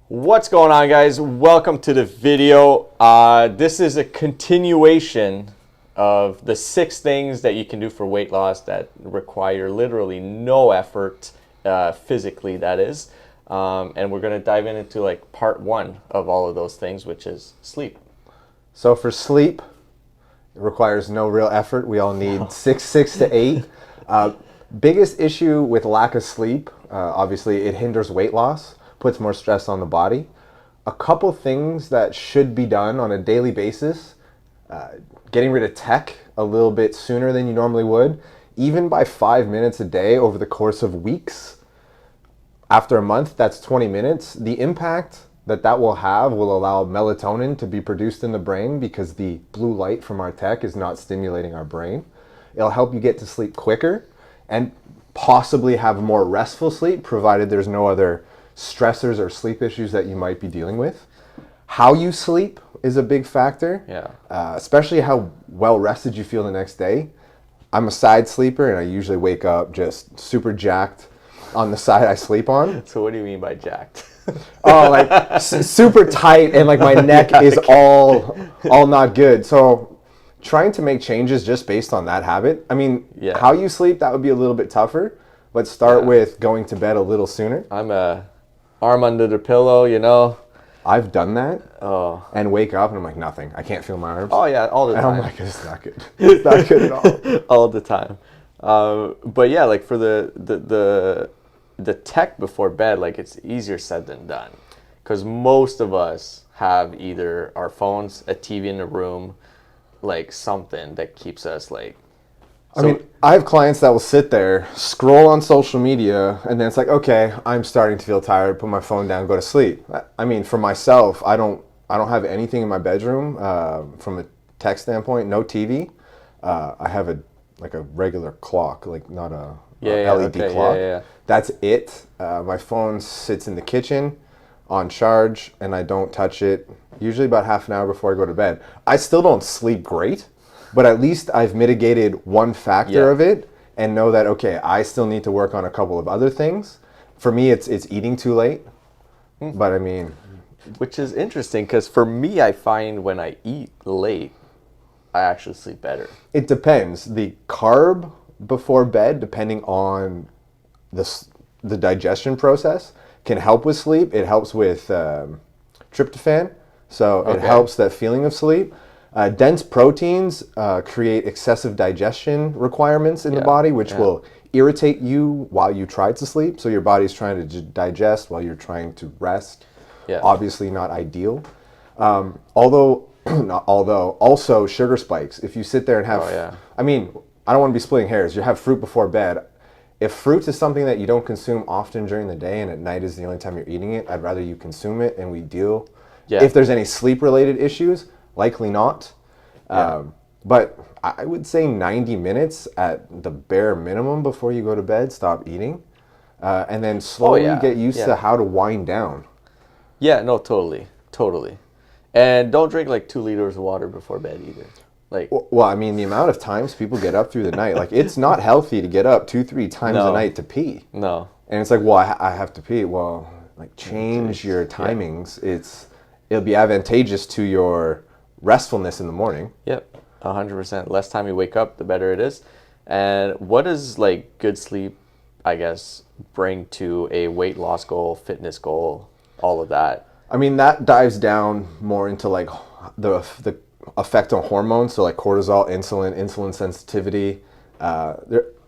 What's going on, guys? Welcome to the video. This is a continuation of the 6 things that you can do for weight loss that require literally no effort, physically that is. And we're going to dive into like part 1 of all of those things, which is sleep. So for sleep, it requires no real effort. We all need six to eight. Biggest issue with lack of sleep, obviously it hinders weight loss, puts more stress on the body. A couple things that should be done on a daily basis, getting rid of tech a little bit sooner than you normally would, even by 5 minutes a day over the course of weeks. After a month, that's 20 minutes. The impact that will have will allow melatonin to be produced in the brain because the blue light from our tech is not stimulating our brain. It'll help you get to sleep quicker and possibly have more restful sleep, provided there's no other stressors or sleep issues that you might be dealing with. How you sleep is a big factor, especially how well rested you feel the next day. I'm a side sleeper and I usually wake up just super jacked on the side I sleep on. So what do you mean by jacked? Oh, like super tight, and like my neck is all not good. So trying to make changes just based on that habit. I mean, how you sleep, that would be a little bit tougher. Let's start with going to bed a little sooner. I'm a arm under the pillow, you know. I've done that and wake up and I'm like, nothing. I can't feel my arms. Oh yeah, all the time. And I'm like, it's not good. It's not good at all. All the time. But yeah, like for the tech before bed, like it's easier said than done, because most of us have either our phones, a TV in the room, like something that keeps us like. I mean, I have clients that will sit there, scroll on social media, and then it's like, okay, I'm starting to feel tired. Put my phone down, go to sleep. I mean, for myself, I don't have anything in my bedroom from a tech standpoint. No TV. I have a regular clock, like not a LED clock. That's it. My phone sits in the kitchen on charge, and I don't touch it usually about half an hour before I go to bed. I still don't sleep great, but at least I've mitigated one factor of it and know that, okay, I still need to work on a couple of other things. For me, it's eating too late. But I mean, which is interesting, because for me, I find when I eat late, I actually sleep better. It depends. The carb before bed, depending on the digestion process, can help with sleep. It helps with tryptophan, so it helps that feeling of sleep. Dense proteins create excessive digestion requirements in the body, which will irritate you while you try to sleep. So your body's trying to digest while you're trying to rest. Obviously not ideal. Also sugar spikes. If you sit there and have, I mean, I don't want to be splitting hairs. You have fruit before bed. If fruit is something that you don't consume often during the day and at night is the only time you're eating it, I'd rather you consume it and we deal. If there's any sleep-related issues, likely not. But I would say 90 minutes at the bare minimum before you go to bed, stop eating. And then slowly get used to how to wind down. Yeah, no, totally. And don't drink like 2 liters of water before bed either. Like, well, I mean, the amount of times people get up through the night, like it's not healthy to get up 2-3 times a night to pee. No. And it's like, well, I have to pee. Well, like change your timings. It'll be advantageous to your restfulness in the morning. Yep, 100%. Less time you wake up, the better it is. And what does like good sleep, I guess, bring to a weight loss goal, fitness goal, all of that? I mean, that dives down more into like the effect on hormones, so like cortisol, insulin sensitivity,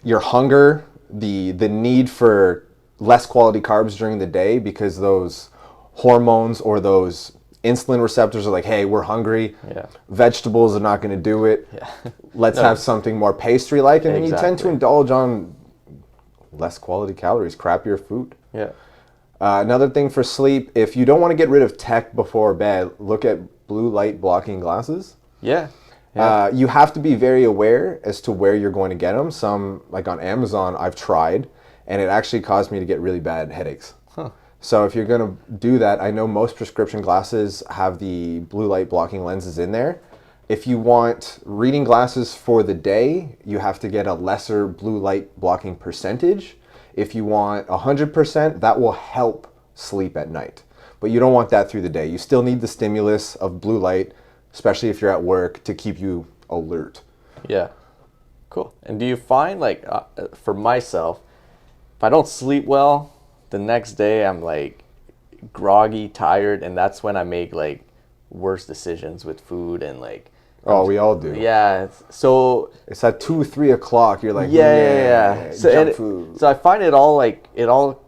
your hunger, the need for less quality carbs during the day, because those hormones or those insulin receptors are like, hey, we're hungry. Vegetables are not going to do it. Let's have something more pastry-like, and then you tend to indulge on less quality calories, crappier food. Another thing for sleep, if you don't want to get rid of tech before bed, look at blue light blocking glasses. You have to be very aware as to where you're going to get them. Some, like on Amazon, I've tried, and it actually caused me to get really bad headaches. So if you're going to do that, I know most prescription glasses have the blue light blocking lenses in there. If you want reading glasses for the day, you have to get a lesser blue light blocking percentage. If you want 100%, that will help sleep at night. but you don't want that through the day. You still need the stimulus of blue light, especially if you're at work, to keep you alert. Yeah. Cool. And do you find, like, for myself, if I don't sleep well, the next day I'm like groggy, tired, and that's when I make like worse decisions with food and like. Oh, we all do. Yeah. So it's at 2, 3 o'clock. You're like, yeah. So, junk food. So I find it all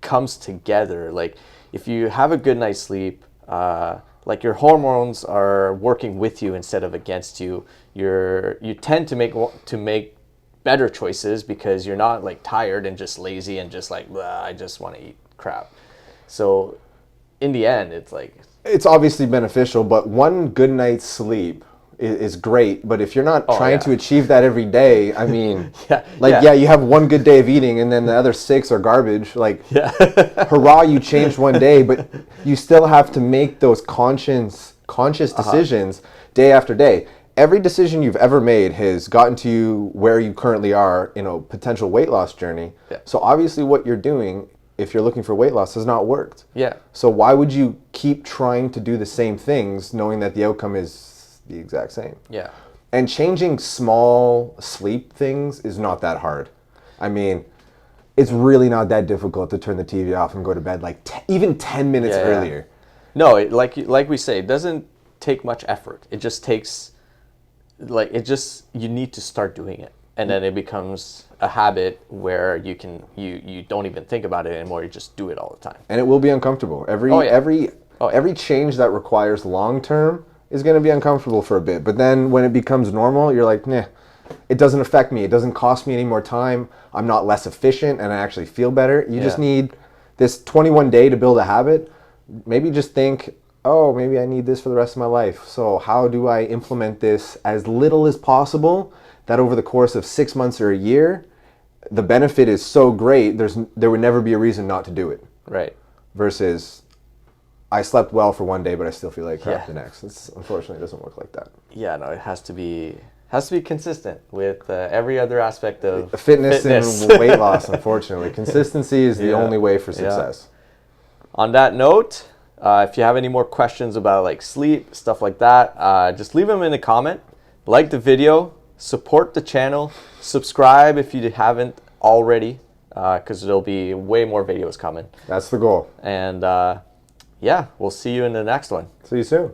comes together. Like if you have a good night's sleep, like your hormones are working with you instead of against you. You tend to make better choices because you're not like tired and just lazy and just like, I just want to eat crap. So in the end, it's like, it's obviously beneficial, but one good night's sleep is great. But if you're not trying to achieve that every day, I mean, you have one good day of eating and then the other 6 are garbage. Like, hurrah, you changed one day, but you still have to make those conscious decisions day after day. Every decision you've ever made has gotten to you where you currently are in a potential weight loss journey. Yeah. So obviously what you're doing, if you're looking for weight loss, has not worked. Yeah. So why would you keep trying to do the same things knowing that the outcome is the exact same? Yeah. And changing small sleep things is not that hard. I mean, it's really not that difficult to turn the TV off and go to bed like even 10 minutes earlier. No, like we say, it doesn't take much effort. It just takes you need to start doing it, and then it becomes a habit where you don't even think about it anymore. You just do it all the time, and it will be uncomfortable. Every change that requires long term is going to be uncomfortable for a bit, but then when it becomes normal, you're like, nah, it doesn't affect me. It doesn't cost me any more time. I'm not less efficient, and I actually feel better. You just need this 21 day to build a habit. Maybe just think, oh, maybe I need this for the rest of my life. So how do I implement this as little as possible, that over the course of 6 months or a year, the benefit is so great, there would never be a reason not to do it. Right. Versus, I slept well for one day, but I still feel like crap the next. Unfortunately, it doesn't work like that. Yeah, no, it has to be consistent with every other aspect of fitness. And weight loss, unfortunately. Consistency is the only way for success. Yeah. On that note, if you have any more questions about like sleep, stuff like that, just leave them in a comment. Like the video, support the channel, subscribe if you haven't already, because there'll be way more videos coming. That's the goal. And we'll see you in the next one. See you soon.